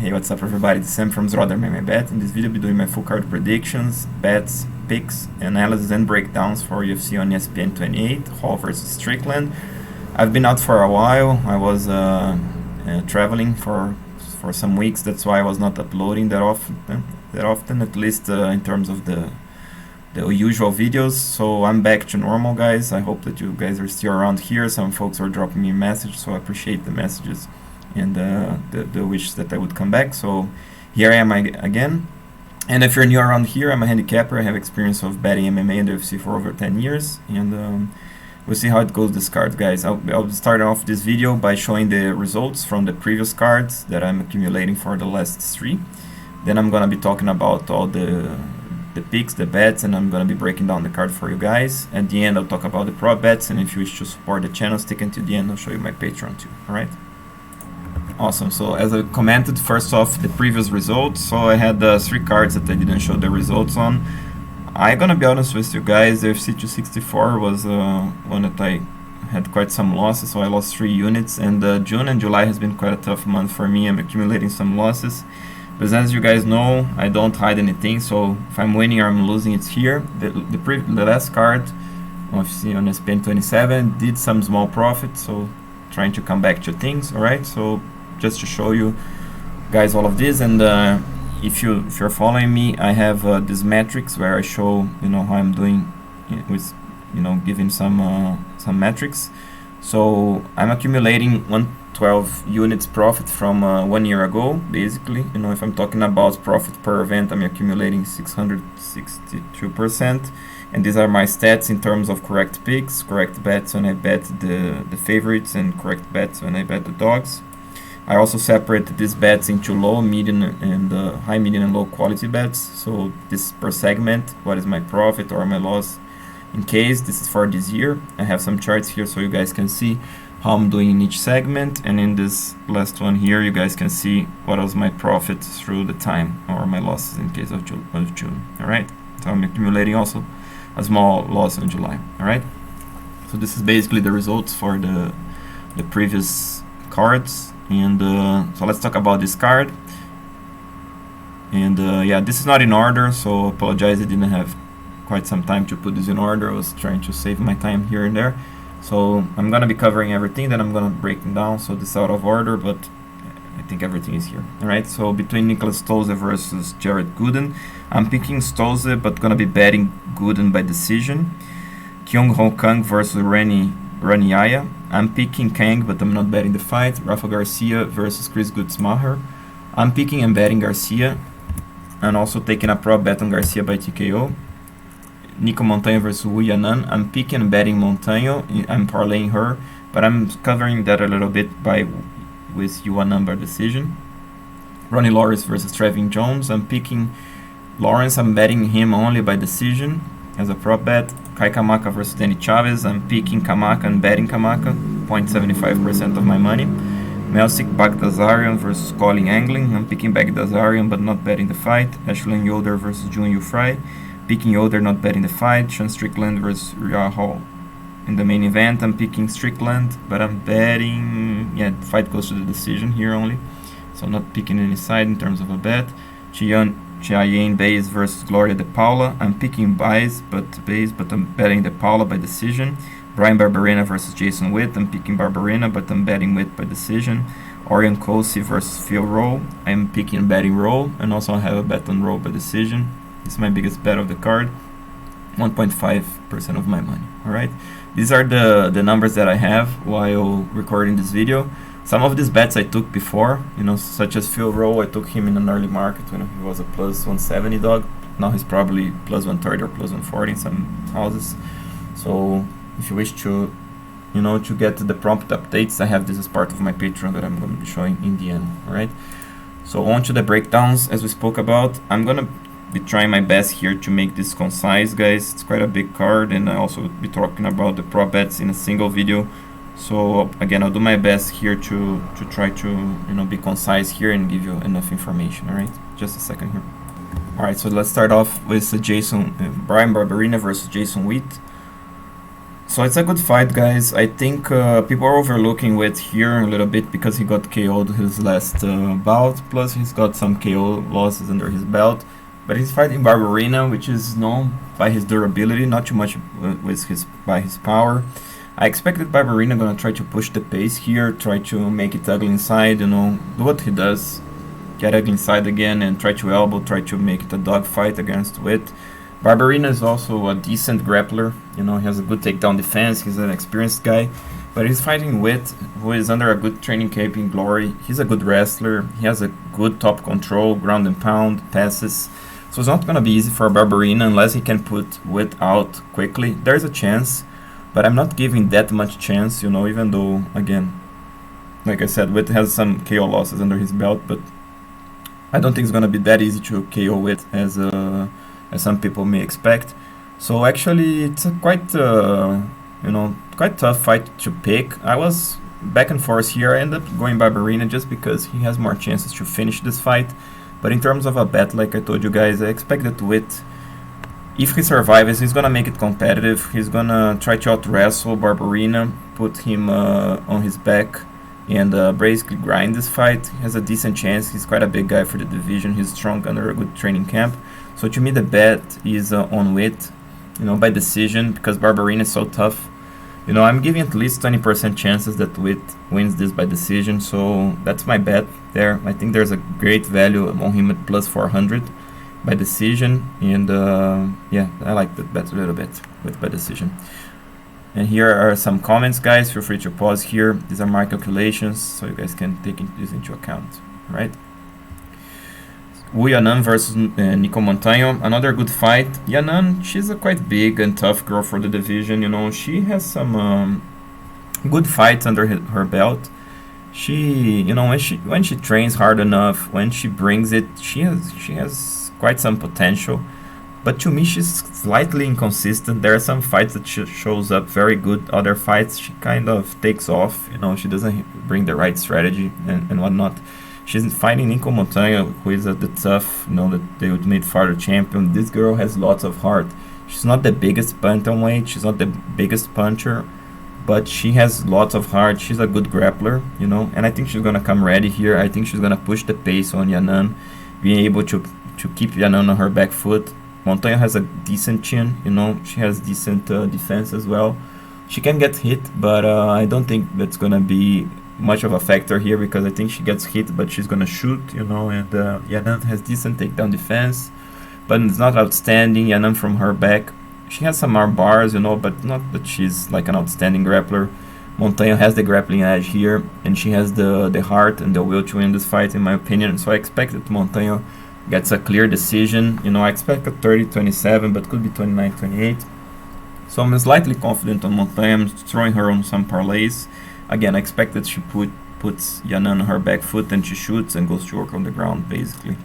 Hey, what's up everybody, this is Sam from Bet. In this video I'll be doing my full card predictions, bets, picks, analysis and breakdowns for UFC on ESPN 28, Hall versus Strickland. I've been out for a while. I was traveling for some weeks, that's why I was not uploading that often, at least in terms of the usual videos. So I'm back to normal, guys. I hope that you guys are still around here. Some folks are dropping me a message, so I appreciate the messages and the wish that I would come back. So here I am again. And if you're new around here, I'm a handicapper. I have experience of betting MMA and UFC for over 10 years, and we'll see how it goes this card, guys. I'll start off this video by showing the results from the previous cards that I'm accumulating for the last 3. Then I'm gonna be talking about all the picks, the bets, and I'm gonna be breaking down the card for you guys. At the end I'll talk about the prop bets, and if you wish to support the channel, stick until the end. I'll show you my Patreon too. Alright? Awesome. So as I commented, first off, the previous results. So I had 3 cards that I didn't show the results on. I'm gonna be honest with you guys, the UFC 264 was one that I had quite some losses, so I lost 3 units, and June and July has been quite a tough month for me. I'm accumulating some losses, but as you guys know, I don't hide anything, so if I'm winning or I'm losing, it's here. The last card on ESPN 27 did some small profit, so trying to come back to things. Alright, so just to show you guys all of this, and if you're following me, I have these metrics where I show how I'm doing with giving some metrics. So I'm accumulating 112 units profit from 1 year ago, basically. If I'm talking about profit per event, I'm accumulating 662%, and these are my stats in terms of correct picks, correct bets when I bet the favorites, and correct bets when I bet the dogs. I also separated these bets into low, medium, and high, medium, and low quality bets. So this per segment, what is my profit or my loss in case. This is for this year. I have some charts here so you guys can see how I'm doing in each segment. And in this last one here, you guys can see what was my profit through the time, or my losses in case of June. Alright, so I'm accumulating also a small loss in July. Alright, so this is basically the results for the previous cards. And so let's talk about this card. And yeah, this is not in order, so apologize, I didn't have quite some time to put this in order. I was trying to save my time here and there. So I'm gonna be covering everything, then I'm gonna break them down. So this is out of order, but I think everything is here. Alright, so between Niklas Stolze versus Gooden, I'm picking Stolze, but gonna be betting Gooden by decision. Kang versus Rani. I'm picking Kang, but I'm not betting the fight. Rafa Garcia versus Gruetzemacher. I'm picking and betting Garcia, and also taking a prop bet on Garcia by TKO. Nicco Montano versus Wu Yanan. I'm picking and betting Montano. I'm parlaying her, but I'm covering that a little bit with Yanan by decision. ROnnie Lawrence versus Trevin JOnes. I'm picking Lawrence. I'm betting him only by decision as a prop bet. Kamaka versus Chavez. I'm picking Kamaka and betting Kamaka, 0.75% of my money. Melsik Baghdasaryan versus Collin Anglin. I'm picking Baghdasaryan but not betting the fight. Yoder versus Jihn Frey. Picking Yoder, not betting the fight. Strickland versus Uriah Hall. In the main event, I'm picking Strickland, but I'm betting, the fight goes to the decision here only, so I'm not picking any side in terms of a bet. Cheyanne Buys versus Gloria de Paula. I'm picking Buys, but I'm betting de Paula by decision. Barberena versus Witt. I'm picking Barberena, but I'm betting Witt by decision. Orion Cosce versus Phil Rowe. I'm picking and betting Rowe, and also I have a bet on Rowe by decision. It's my biggest bet of the card, 1.5% of my money. Alright, these are the numbers that I have while recording this video. Some of these bets I took before, such as Phil Rowe. I took him in an early market when he was a plus 170 dog. Now he's probably plus 130 or plus 140 in some houses. So if you wish to to get the prompt updates, I have this as part of my Patreon that I'm going to be showing in the end. Alright, so on to the breakdowns as we spoke about. I'm going to be trying my best here to make this concise, guys. It's quite a big card, and I also be talking about the prop bets in a single video. So again, I'll do my best here to try to be concise here and give you enough information. All right, just a second here. All right, so let's start off with Barberena versus Witt. So it's a good fight, guys. I think people are overlooking Witt here a little bit because he got KO'd his last bout. Plus, he's got some KO losses under his belt. But he's fighting Barberena, which is known by his durability, not too much by his power. I expected Barberena gonna try to push the pace here, try to make it ugly inside, do what he does, get ugly inside again, and try to elbow, try to make it a dogfight against Witt. Barberena is also a decent grappler, he has a good takedown defense, he's an experienced guy, but he's fighting Witt, who is under a good training camp in Glory. He's a good wrestler, he has a good top control, ground and pound, passes, so it's not going to be easy for Barberena unless he can put Witt out quickly. There's a chance, but I'm not giving that much chance, even though, again, like I said, Witt has some KO losses under his belt, but I don't think it's going to be that easy to KO Witt as some people may expect. So actually, it's a quite tough fight to pick. I was back and forth here. I ended up going Barberena just because he has more chances to finish this fight. But in terms of a bet, like I told you guys, I expect that Witt, if he survives, he's gonna make it competitive. He's gonna try to out-wrestle Barberena, put him on his back, and basically grind this fight. He has a decent chance. He's quite a big guy for the division. He's strong under a good training camp. So to me, the bet is on Witt, by decision, because Barberena is so tough. I'm giving at least 20% chances that Witt wins this by decision. So that's my bet there. I think there's a great value on him at plus 400 by decision. And yeah, I like that bet a little bit with by decision. And here are some comments, guys. Feel free to pause here. These are my calculations, so you guys can take this into account, right? Wu Yanan versus Nicco Montano, another good fight. Yanan, she's a quite big and tough girl for the division. She has some good fights under her belt. She, when she trains hard enough, when she brings it, she has quite some potential. But to me, she's slightly inconsistent. There are some fights that she shows up very good. Other fights, she kind of takes off. She doesn't bring the right strategy and whatnot. She's fighting Nicco Montano, who is the tough, the ultimate fighter champion. This girl has lots of heart. She's not the biggest bantamweight. She's not the biggest puncher, but she has lots of heart. She's a good grappler, and I think she's gonna come ready here. I think she's gonna push the pace on Yanan, being able to keep Yanan on her back foot. Montano has a decent chin, she has decent defense as well. She can get hit, but I don't think that's gonna be much of a factor here, because I think she gets hit, but she's gonna shoot, and Yanan has decent takedown defense, but it's not outstanding. Yanan from her back, she has some arm bars, but not that she's like an outstanding grappler. Montano has the grappling edge here, and she has the heart and the will to win this fight, in my opinion. So I expect that Montano gets a clear decision. I expect a 30-27, but could be 29-28. So I'm slightly confident on Montano. I'm throwing her on some parlays. Again, I expect that she puts Yanan on her back foot and she shoots and goes to work on the ground, basically,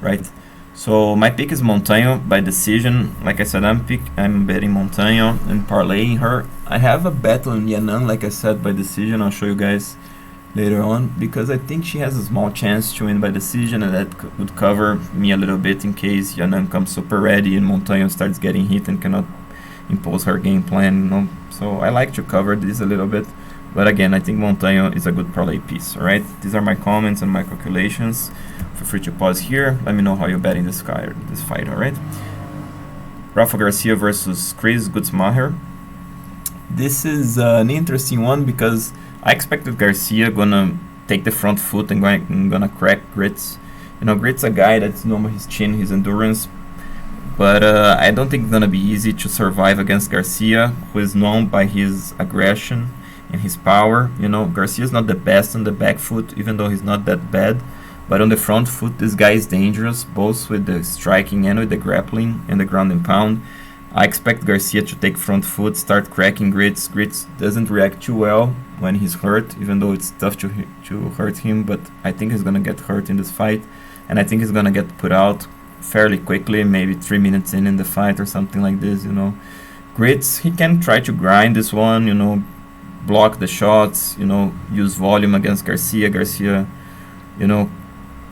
right? So my pick is Montano by decision. Like I said, I'm betting Montano and parlaying her. I have a bet on Yanan, like I said, by decision. I'll show you guys later on, because I think she has a small chance to win by decision, and that would cover me a little bit in case Yanan comes super ready and Montano starts getting hit and cannot impose her game plan. So I like to cover this a little bit. But again, I think Montano is a good parlay piece, alright? These are my comments and my calculations. Feel free to pause here. Let me know how you're betting this fight, alright? Rafa Garcia versus Gruetzemacher. This is an interesting one because I expected Garcia gonna take the front foot and gonna crack Gruetz. Gruetz a guy that's known by his chin, his endurance. But I don't think it's gonna be easy to survive against Garcia, who is known by his aggression and his power. Garcia's not the best on the back foot, even though he's not that bad. But on the front foot, this guy is dangerous, both with the striking and with the grappling and the ground and pound. I expect Garcia to take front foot, start cracking Gruetz. Gruetz doesn't react too well when he's hurt, even though it's tough to hurt him. But I think he's going to get hurt in this fight. And I think he's going to get put out fairly quickly, maybe 3 minutes in the fight or something like this, Gruetz, he can try to grind this one, block the shots, use volume against Garcia. Garcia,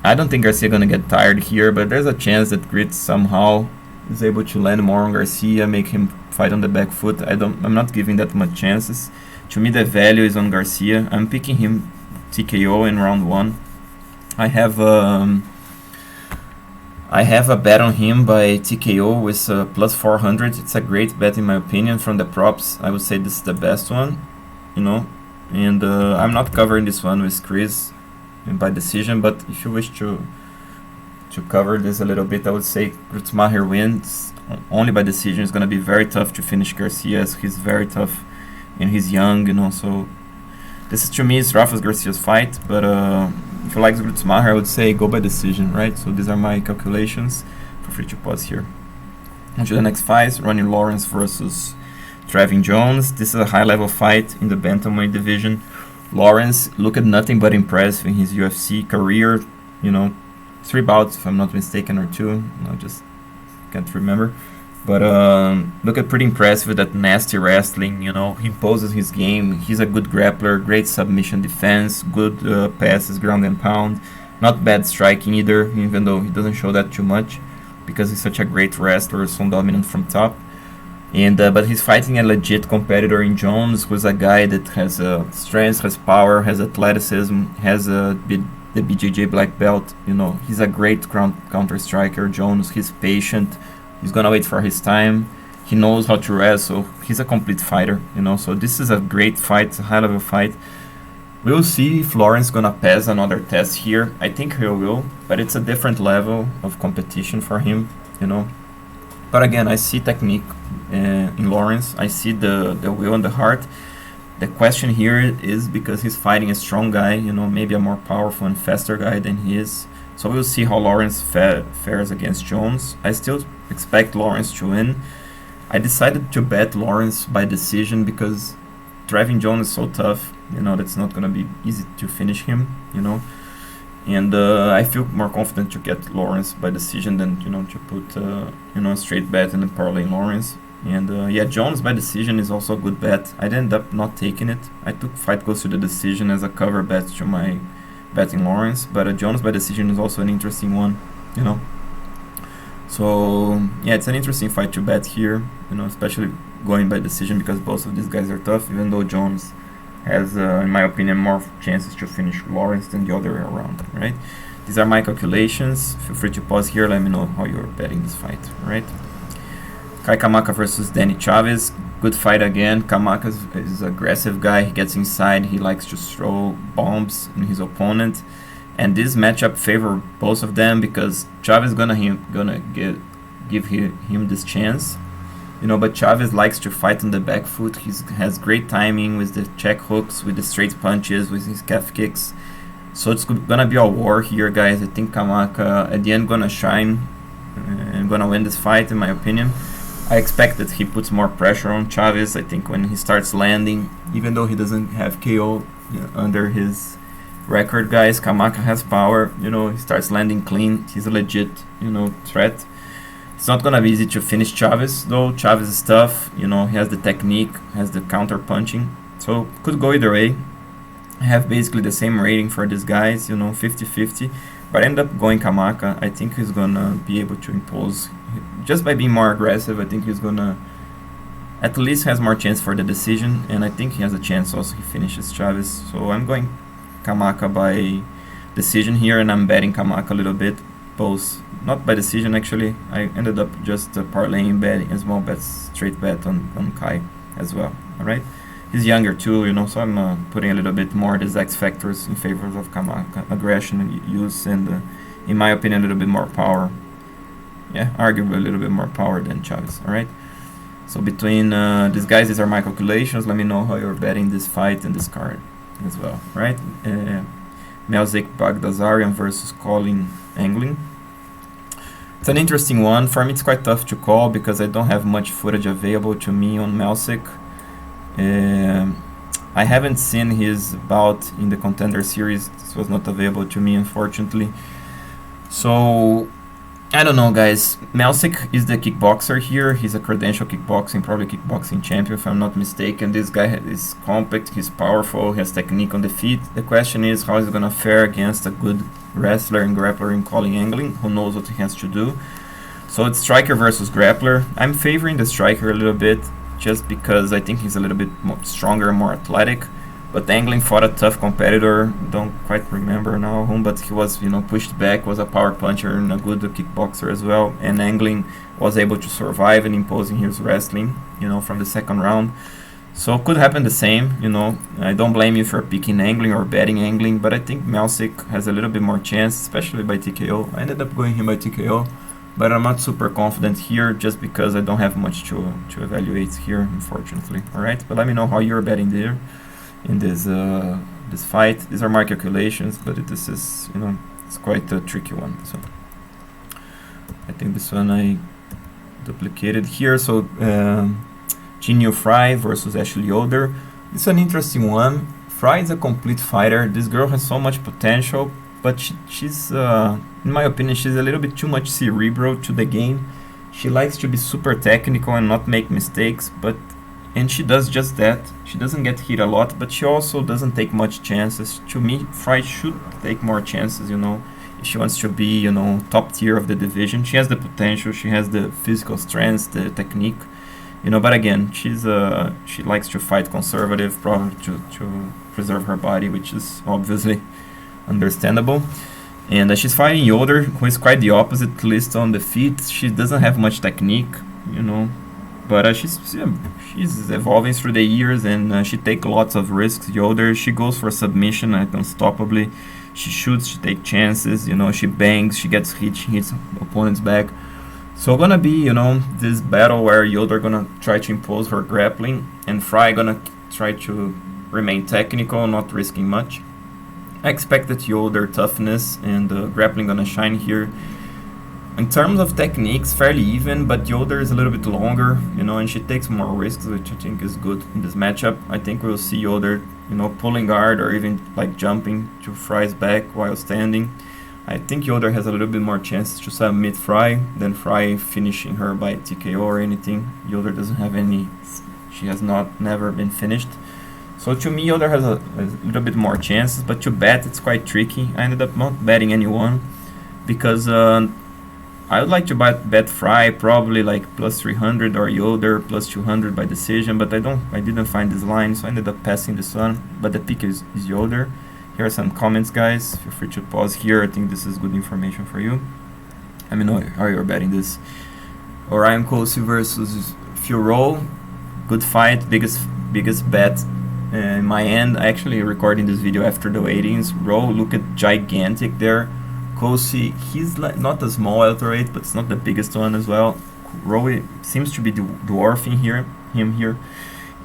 I don't think Garcia gonna get tired here, but there's a chance that Gruetz somehow is able to land more on Garcia, make him fight on the back foot. I'm not giving that much chances. To me, the value is on Garcia. I'm picking him TKO in round 1. I have a bet on him by TKO with plus 400. It's a great bet in my opinion. From the props, I would say this is the best one, you know. And I'm not covering this one with Chris by decision, but if you wish to cover this a little bit, I would say Gruetzemacher wins only by decision. It's gonna be very tough to finish Garcia, as he's very tough and he's young, you know. So this is, to me, is Rafa's Garcia's fight, but if you like Gruetzemacher, I would say go by decision, right? So these are my calculations. Feel free to pause here. On to the next fight, ROnnie Lawrence versus Trevin JOnes. This is a high-level fight in the bantamweight division. Lawrence looked nothing but impressive in his UFC career. You know, 3 bouts, if I'm not mistaken, or 2. I just can't remember. But looked pretty impressive with that nasty wrestling. You know, he imposes his game. He's a good grappler, great submission defense, good passes, ground and pound. Not bad striking either, even though he doesn't show that too much, because he's such a great wrestler, so dominant from top. And but he's fighting a legit competitor in Jones, who's a guy that has strength, has power, has athleticism, has the BJJ black belt. You know, he's a great counter striker. Jones, he's patient. He's gonna wait for his time. He knows how to wrestle. He's a complete fighter, you know. So this is a great fight, it's a high level fight. We'll see if Lawrence gonna pass another test here. I think he will, but it's a different level of competition for him, you know. But again, I see technique in Lawrence. I see the will and the heart. The question here is because he's fighting a strong guy, you know, maybe a more powerful and faster guy than he is. So we'll see how Lawrence fares against Jones. I still expect Lawrence to win. I decided to bet Lawrence by decision because Trevin JOnes is so tough, you know, that's not going to be easy to finish him, you know. And I feel more confident to get Lawrence by decision than, you know, to put, you know, a straight bet and then parlay Lawrence. And yeah, Jones by decision is also a good bet. I ended up not taking it. I took fight goes to the decision as a cover bet to my betting Lawrence, but Jones by decision is also an interesting one, you know. So yeah, it's an interesting fight to bet here, you know, especially going by decision because both of these guys are tough, even though Jones has, in my opinion, more chances to finish Lawrence than the other way around, right? These are my calculations. Feel free to pause here, let me know how you're betting this fight, right? Kamaka versus Danny Chavez. Good fight again. Kamaka is an aggressive guy. He gets inside. He likes to throw bombs in his opponent. And this matchup favor both of them because Chavez gonna give him this chance. You know, but Chavez likes to fight on the back foot. He has great timing with the check hooks, with the straight punches, with his calf kicks. So it's gonna be a war here, guys. I think Kamaka at the end gonna shine and gonna win this fight, in my opinion. I expect that he puts more pressure on Chavez. I think when he starts landing, even though he doesn't have KO under his record, guys, Kamaka has power. You know, he starts landing clean. He's a legit, you know, threat. It's not gonna be easy to finish Chavez, though. Chavez is tough. You know, he has the technique, has the counter punching. So could go either way. I have basically the same rating for these guys, you know, 50-50. But I end up going Kamaka. I think he's gonna be able to impose just by being more aggressive. I think he's gonna at least has more chance for the decision, and I think he has a chance also he finishes Chavez. So I'm going Kamaka by decision here, and I'm betting Kamaka a little bit, both not by decision actually. I ended up just parlaying betting a small bet, straight bet on Kai as well. All right, he's younger too, you know, so I'm putting a little bit more these X factors in favor of Kamaka, aggression and use, and in my opinion a little bit more power. Yeah, arguably a little bit more power than Chavez. All right. So between these guys, these are my calculations. Let me know how you're betting this fight and this card as well. Right. Melsik Baghdasaryan versus Collin Anglin. It's an interesting one. For me, it's quite tough to call because I don't have much footage available to me on Melsik. I haven't seen his bout in the Contender Series. This was not available to me, unfortunately. So I don't know, guys. Melsik is the kickboxer here. He's a credential kickboxing, probably kickboxing champion, if I'm not mistaken. This guy is compact, he's powerful, he has technique on the feet. The question is, how is he going to fare against a good wrestler and grappler in Collin Anglin, who knows what he has to do. So it's striker versus grappler. I'm favoring the striker a little bit, just because I think he's a little bit more stronger, more athletic. But Anglin fought a tough competitor. Don't quite remember now whom, but he was, pushed back, was a power puncher and a good kickboxer as well. And Anglin was able to survive and imposing his wrestling, from the second round. So could happen the same, I don't blame you for picking Anglin or betting Anglin, but I think Melsik has a little bit more chance, especially by TKO. I ended up going him by TKO, but I'm not super confident here just because I don't have much to evaluate here, unfortunately. Alright, but let me know how you're betting there in this fight. These are my calculations, but this is, it's quite a tricky one. So I think this one I duplicated here. So Jihn Frey versus Ashley Yoder. It's an interesting one. Frey is a complete fighter. This girl has so much potential, but she's in my opinion, she's a little bit too much cerebral to the game. She likes to be super technical and not make mistakes, and she does just that. She doesn't get hit a lot, but she also doesn't take much chances. To me, Frey should take more chances, if she wants to be, top tier of the division. She has the potential, she has the physical strength, the technique, but again, she likes to fight conservative, probably to preserve her body, which is obviously understandable. And she's fighting Yoder, who is quite the opposite, at least on the feet. She doesn't have much technique, but she's evolving through the years, and she takes lots of risks. Yoder, she goes for submission unstoppably. She shoots, she takes chances, she bangs, she gets hit, she hits opponent's back. So gonna be, this battle where Yoder gonna try to impose her grappling, and Frey gonna try to remain technical, not risking much. I expect that Yoder toughness and grappling gonna shine here. In terms of techniques, fairly even, but Yoder is a little bit longer, and she takes more risks, which I think is good in this matchup. I think we'll see Yoder, pulling guard or even like jumping to Frey's back while standing. I think Yoder has a little bit more chances to submit Frey than Frey finishing her by TKO or anything. Yoder doesn't have any, she has never been finished. So to me, Yoder has a little bit more chances, but to bet it's quite tricky. I ended up not betting anyone because I would like to bet Frey, probably like plus 300, or Yoder plus 200 by decision, but I didn't find this line, so I ended up passing this one. But the pick is Yoder. Here are some comments, guys. Feel free to pause here. I think this is good information for you. Let me know how you're betting this. Orion Cosce versus Phil Rowe. Good fight, biggest bet. In my end, I actually recording this video after the weightings. Rowe looked gigantic there. Cosce, he's not a small welterweight, but it's not the biggest one as well. Rowe seems to be dwarfing him here.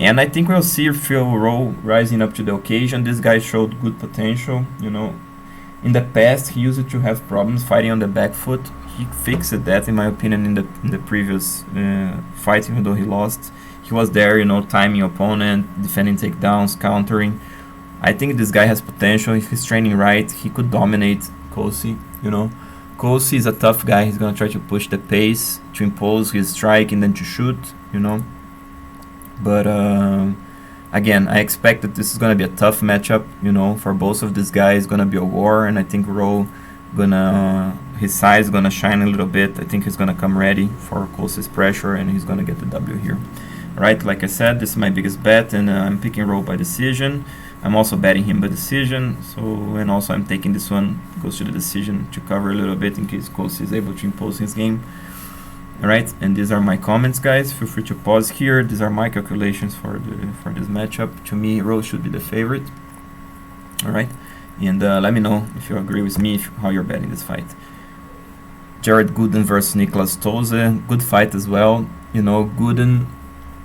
And I think we'll see Phil Rowe rising up to the occasion. This guy showed good potential, In the past, he used to have problems fighting on the back foot. He fixed that, in my opinion, in the previous fight, even though he lost. He was there, timing opponent, defending takedowns, countering. I think this guy has potential. If he's training right, he could dominate Cosce, Cosce is a tough guy. He's going to try to push the pace, to impose his strike, and then to shoot, But again, I expect that this is going to be a tough matchup, for both of these guys. It's going to be a war, and I think Rowe his size is going to shine a little bit. I think he's going to come ready for Cosce's pressure, and he's going to get the W here. Right, like I said, this is my biggest bet, and I'm picking Rowe by decision. I'm also betting him by decision, and also I'm taking this one, goes to the decision, to cover a little bit in case Cosce is able to impose his game. Alright, and these are my comments, guys. Feel free to pause here. These are my calculations for this matchup. To me, Rowe should be the favorite. Alright, and let me know if you agree with me, how you're betting this fight. Gooden versus Niklas Stolze, good fight as well. Gooden,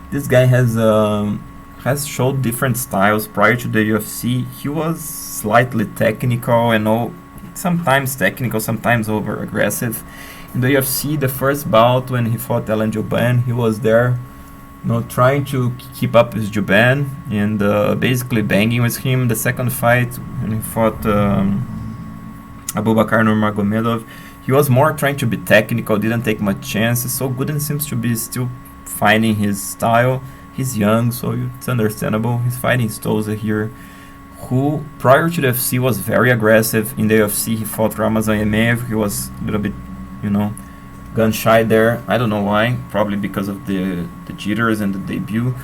this guy has showed different styles. Prior to the UFC, he was slightly technical and sometimes technical, sometimes over aggressive. In the UFC, the first bout when he fought Alan Jouban, he was there, trying to keep up with Jouban and basically banging with him. The second fight when he fought Abubakar Nurmagomedov, he was more trying to be technical, didn't take much chances. So Gooden seems to be still finding his style. He's young, so it's understandable. He's fighting Stolze here, who prior to the UFC was very aggressive. In the UFC, he fought Ramazan Yemeev. He was a little bit, gun shy there. I don't know why. Probably because of the jitters and the debut.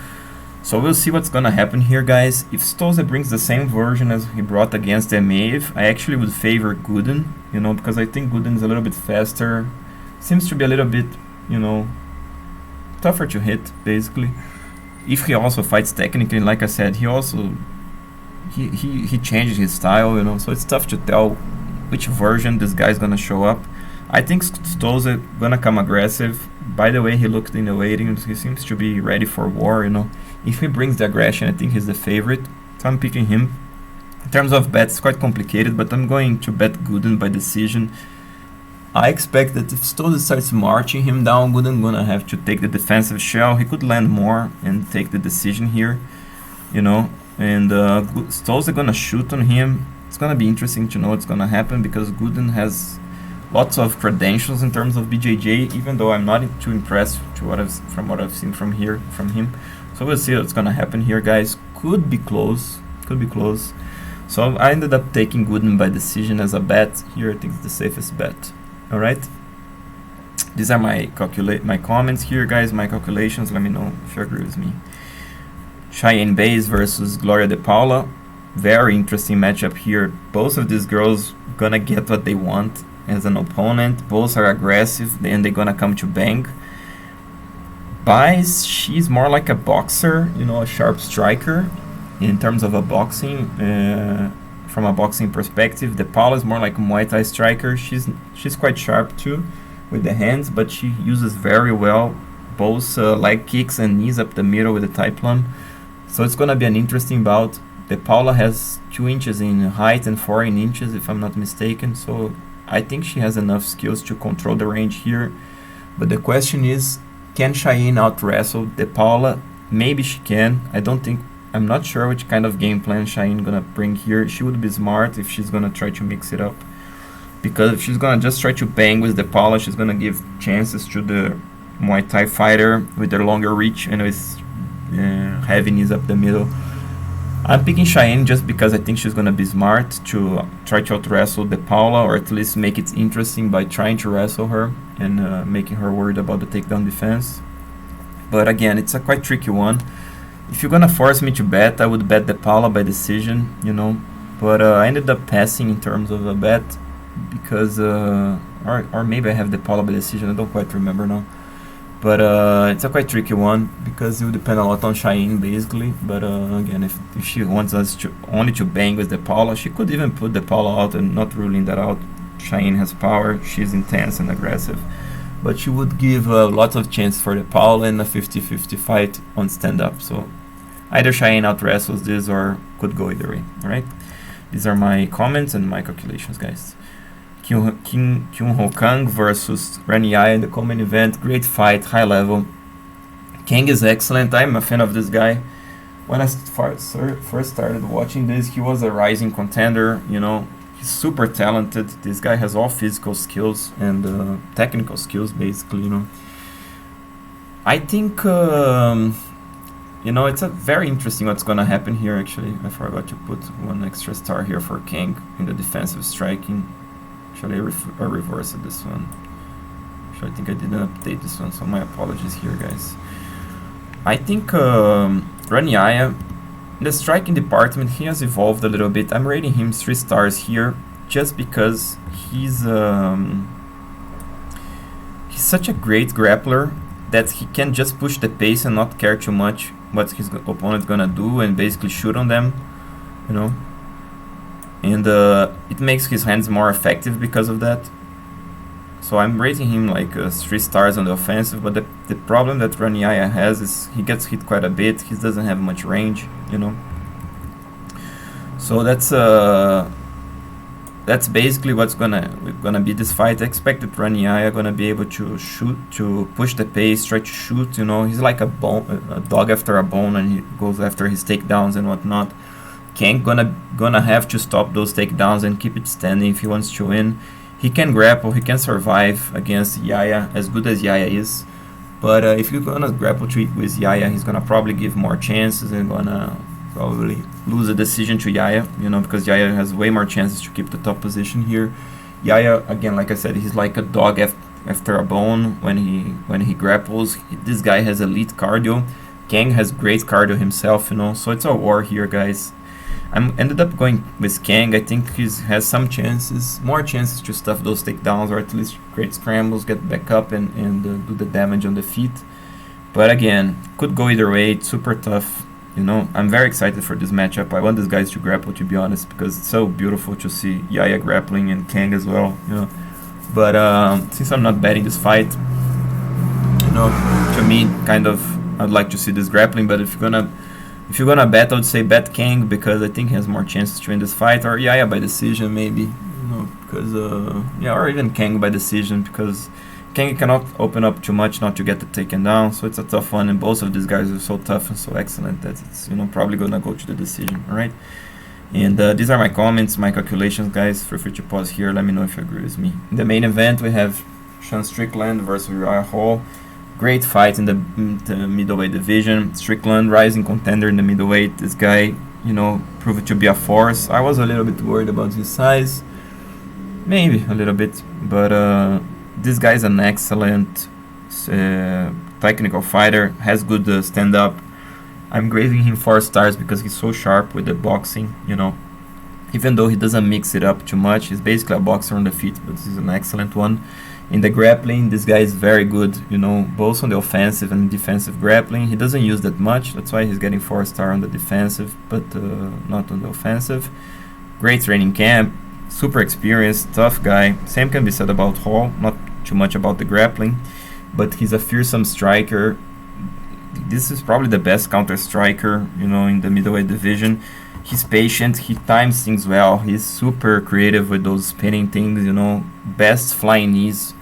So we'll see what's gonna happen here, guys. If Stolze brings the same version as he brought against Emaev, I actually would favor Gooden, you know, because I think Gooden is a little bit faster. Seems to be a little bit, you know, tougher to hit, basically. If he also fights technically, like I said, he changes his style, you know, so it's tough to tell which version this guy's gonna show up. I think Stolze gonna come aggressive. By the way, he looked in the weightings, he seems to be ready for war, you know. If he brings the aggression, I think he's the favorite, so I'm picking him. In terms of bets, it's quite complicated, but I'm going to bet Gooden by decision. I expect that if Stolze starts marching him down, Gooden gonna have to take the defensive shell. He could land more and take the decision here, you know. And Stolze gonna shoot on him. It's gonna be interesting to know what's gonna happen because Gooden has lots of credentials in terms of BJJ, even though I'm not too impressed from what I've seen from him. So we'll see what's gonna happen here, guys. Could be close. So I ended up taking Gooden by decision as a bet. Here I think it's the safest bet. All right. These are my comments here, guys. My calculations. Let me know if you agree with me. Cheyanne Buys versus Gloria de Paula. Very interesting matchup here. Both of these girls gonna get what they want as an opponent. Both are aggressive, and they're gonna come to bang. Buys, she's more like a boxer, you know, a sharp striker in terms of a boxing, from a boxing perspective. De Paula is more like a Muay Thai striker. She's quite sharp too with the hands, but she uses very well both leg kicks and knees up the middle with the Thai plum. So it's gonna be an interesting bout. De Paula has 2 inches in height and 4 inches, if I'm not mistaken. So I think she has enough skills to control the range here. But the question is, can Cheyanne out-wrestle De Paula? Maybe she can. I'm not sure which kind of game plan Cheyanne gonna bring here. She would be smart if she's gonna try to mix it up. Because if she's gonna just try to bang with De Paula, she's gonna give chances to the Muay Thai fighter with their longer reach and with heavy knees up the middle. I'm picking Cheyanne just because I think she's gonna be smart to try to out-wrestle De Paula, or at least make it interesting by trying to wrestle her and making her worried about the takedown defense. But again, it's a quite tricky one. If you're gonna force me to bet, I would bet De Paula by decision, you know. But I ended up passing in terms of a bet because, or maybe I have De Paula by decision. I don't quite remember now. But it's a quite tricky one because it will depend a lot on Cheyanne basically. But again, if she wants us only to bang with De Paula, she could even put De Paula out, and not ruling that out. Cheyanne has power, she's intense and aggressive. But she would give lots of chance for De Paula in a 50-50 fight on stand-up. So either Cheyanne out-wrestles this or could go either way. Alright? These are my comments and my calculations, guys. Kang versus Rani in the co-main event. Great fight, high level. Kang is excellent. I'm a fan of this guy. When I first started watching this, he was a rising contender. You know, he's super talented. This guy has all physical skills and technical skills, basically. You know, I think you know, it's a very interesting what's gonna happen here. Actually, I forgot to put one extra star here for Kang in the defensive striking. Actually, I reversed this one. Actually, I think I didn't update this one, so my apologies here, guys. I think Rani, in the striking department, he has evolved a little bit. I'm rating him 3 stars here just because he's such a great grappler that he can just push the pace and not care too much what his opponent's gonna do and basically shoot on them, you know. And it makes his hands more effective because of that. So I'm rating him like 3 stars on the offensive, but the problem that Rani has is he gets hit quite a bit. He doesn't have much range, you know. So that's basically what's gonna be this fight. I expect that Rani gonna be able to shoot, to push the pace, try to shoot. You know, he's like a dog after a bone, and he goes after his takedowns and whatnot. Kang gonna have to stop those takedowns and keep it standing if he wants to win. He can grapple, he can survive against Yaya, as good as Yaya is. But if you're gonna grapple with Yaya, he's gonna probably give more chances and gonna probably lose a decision to Yaya, you know, because Yaya has way more chances to keep the top position here. Yaya, again, like I said, he's like a dog after a bone when he grapples. This guy has elite cardio. Kang has great cardio himself, you know, so it's a war here, guys. I ended up going with Kang. I think he has some chances, more chances to stuff those takedowns, or at least create scrambles, get back up and do the damage on the feet. But again, could go either way. It's super tough, you know. I'm very excited for this matchup. I want these guys to grapple, to be honest, because it's so beautiful to see Yaya grappling and Kang as well, you know. But since I'm not betting this fight, you know, to me, kind of, I'd like to see this grappling. But if you're gonna bet, I would say bet Kang, because I think he has more chances to win this fight, or Yaya by decision maybe, you know, because yeah, or even Kang by decision, because Kang cannot open up too much not to get the taken down, so it's a tough one, and both of these guys are so tough and so excellent that it's, you know, probably gonna go to the decision. All right, and these are my comments, my calculations, guys. Feel free to pause here, let me know if you agree with me. In the main event, we have Strickland versus Uriah Hall. Great fight in the middleweight division. Strickland, rising contender in the middleweight. This guy, you know, proved to be a force. I was a little bit worried about his size, maybe a little bit, but this guy is an excellent technical fighter, has good stand-up. I'm grading him 4 stars because he's so sharp with the boxing, you know. Even though he doesn't mix it up too much, he's basically a boxer on the feet, but this is an excellent one. In the grappling, this guy is very good, you know, both on the offensive and defensive grappling. He doesn't use that much, that's why he's getting 4 star on the defensive, but not on the offensive. Great training camp, super experienced, tough guy. Same can be said about Hall, not too much about the grappling, but he's a fearsome striker. This is probably the best counter striker, you know, in the middleweight division. He's patient, he times things well, he's super creative with those spinning things, you know, best flying knees,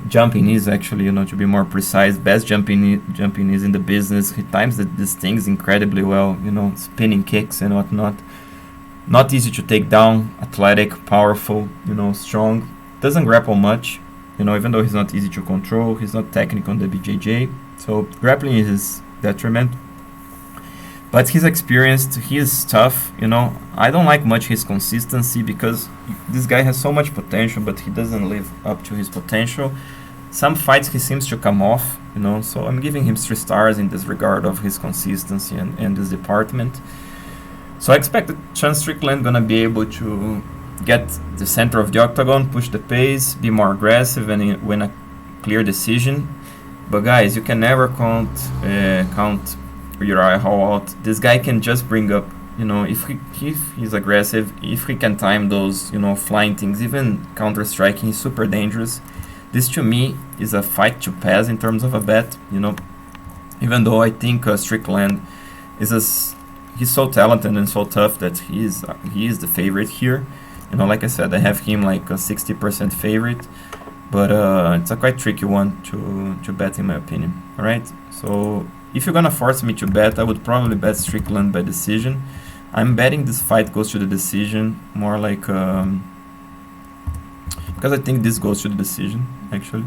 jumping knees actually, you know, to be more precise, best jumping knees in the business. He times these things incredibly well, you know, spinning kicks and whatnot. Not easy to take down, athletic, powerful, you know, strong. Doesn't grapple much, you know, even though he's not easy to control, he's not technical on the BJJ, so grappling is his detriment. But he's experienced, he's tough, you know. I don't like much his consistency because this guy has so much potential, but he doesn't live up to his potential. Some fights he seems to come off, you know, so I'm giving him 3 stars in this regard of his consistency and this department. So I expect that Strickland gonna be able to get the center of the octagon, push the pace, be more aggressive, and win a clear decision. But guys, you can never count Uriah Hall out. This guy can just bring up, you know, if he's aggressive, if he can time those, you know, flying things, even counter striking, he's super dangerous. This to me is a fight to pass in terms of a bet, you know, even though I think Strickland he's so talented and so tough that he is the favorite here. You know, like I said, I have him like a 60% favorite, but it's a quite tricky one to bet in my opinion. All right, so if you're gonna force me to bet, I would probably bet Strickland by decision. I'm betting this fight goes to the decision, more like because I think this goes to the decision actually,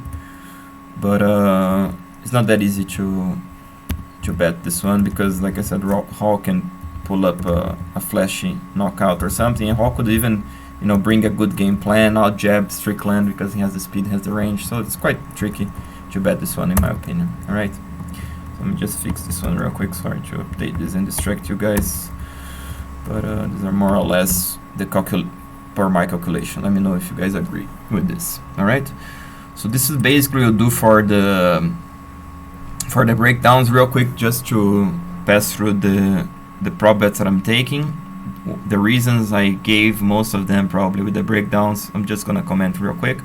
but it's not that easy to bet this one because, like I said, Hall can pull up a flashy knockout or something, and Hall could even, you know, bring a good game plan, not jab Strickland because he has the speed, has the range, so it's quite tricky to bet this one in my opinion. All right. Let me just fix this one real quick. Sorry to update this and distract you guys. But these are more or less the per my calculation. Let me know if you guys agree with this. Alright? So this is basically what I'll do for the breakdowns real quick, just to pass through the prop bets that I'm taking. The reasons I gave, most of them probably with the breakdowns. I'm just gonna comment real quick.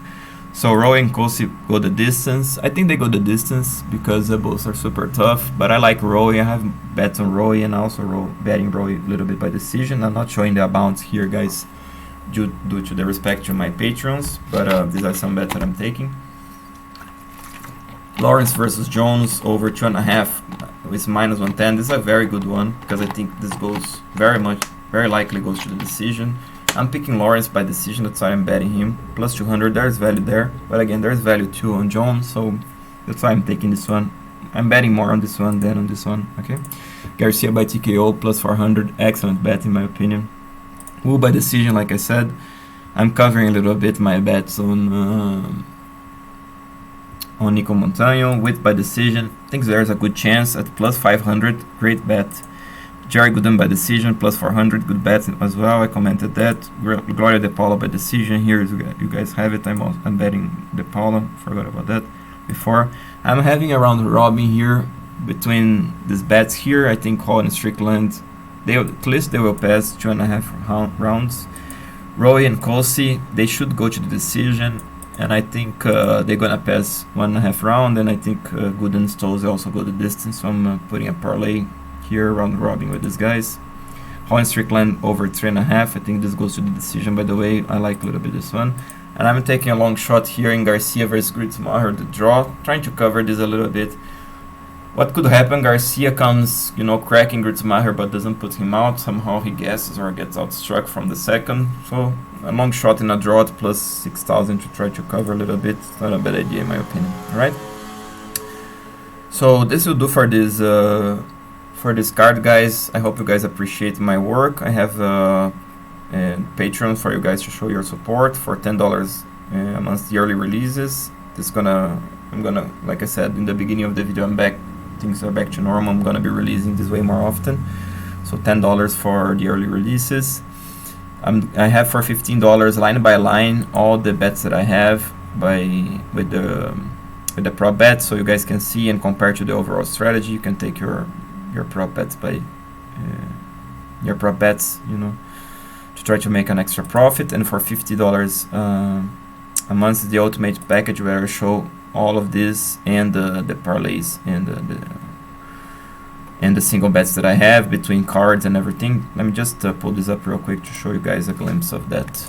So Rowe and Cosce go the distance. I think they go the distance because both are super tough. But I like Rowe. I have bets on Rowe and also betting Rowe a little bit by decision. I'm not showing the amounts here, guys, due to the respect to my patrons. But these are some bets that I'm taking. Lawrence versus Jones over 2.5 with -110. This is a very good one because I think this goes very likely goes to the decision. I'm picking Lawrence by decision, that's why I'm betting him. Plus 200, there's value there. But again, there's value too on Jones, so that's why I'm taking this one. I'm betting more on this one than on this one, okay? Garcia by TKO, plus 400, excellent bet in my opinion. Wu by decision, like I said. I'm covering a little bit my bets on on Nicco Montano. Witt by decision. I think there's a good chance at plus 500. Great bet. Gooden by decision, plus 400. Good bet as well. I commented that. Gloria de Paula by decision. Here you guys have it. I'm betting de Paula. Forgot about that before. I'm having a round robin here between these bets here. I think Collin and Strickland, at least they will pass 2.5 rounds. Orion Cosce, they should go to the decision, and I think they're gonna pass 1.5 round, and I think Gooden Stolze also go the distance, so I'm putting a parlay here, round robin with these guys. Hall and Strickland over 3.5, I think this goes to the decision, by the way. I like a little bit this one. And I'm taking a long shot here in Garcia versus Gruetzemacher, the draw, trying to cover this a little bit. What could happen? Garcia comes, cracking Gruetzemacher, but doesn't put him out. Somehow he guesses or gets outstruck from the second. So a long shot in a draw at plus 6,000 to try to cover a little bit. It's not a bad idea in my opinion. All right. So this will do for this card, guys. I hope you guys appreciate my work. I have Patreon for you guys to show your support for $10 a month yearly releases. I'm gonna, like I said in the beginning of the video, I'm back. Things are back to normal. I'm gonna be releasing this way more often. So $10 for the early releases. I have for $15 line by line all the bets that I have with the prop bets, so you guys can see and compare to the overall strategy. You can take your prop bets to try to make an extra profit. And for $50 a month, the ultimate package where I show all of this and the parlays and the single bets that I have between cards and everything. Let me just pull this up real quick to show you guys a glimpse of that.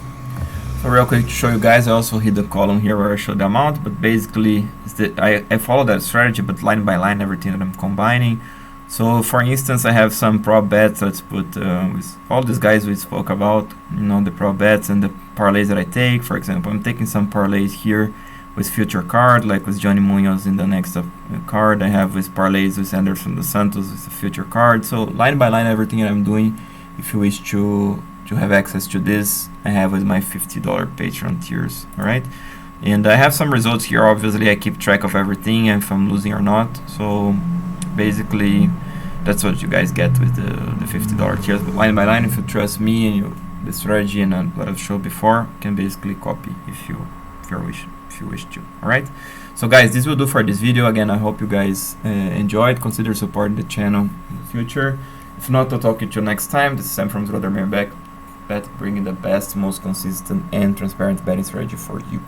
So real quick to show you guys, I also hit the column here where I show the amount, but basically I follow that strategy, but line by line everything that I'm combining. So for instance, I have some prop bets. Let's put with all these guys we spoke about, the prop bets and the parlays that I take. For example, I'm taking some parlays here with future card, like with Johnny Munoz in the next card. I have with parlays with Anderson dos Santos with the future card. So line by line everything that I'm doing. If you wish to have access to this, I have with my $50 Patreon tiers. All right, and I have some results here. Obviously I keep track of everything and if I'm losing or not. So basically that's what you guys get with the $50 tiers. But line by line, if you trust me and the strategy and what I've showed before, you can basically copy if you wish to. All right, so guys, this will do for this video. Again, I hope you guys enjoyed. Consider supporting the channel in the future. If not, I'll talk to you next time. This is Sam from Roderman back, bringing the best, most consistent and transparent betting strategy for you.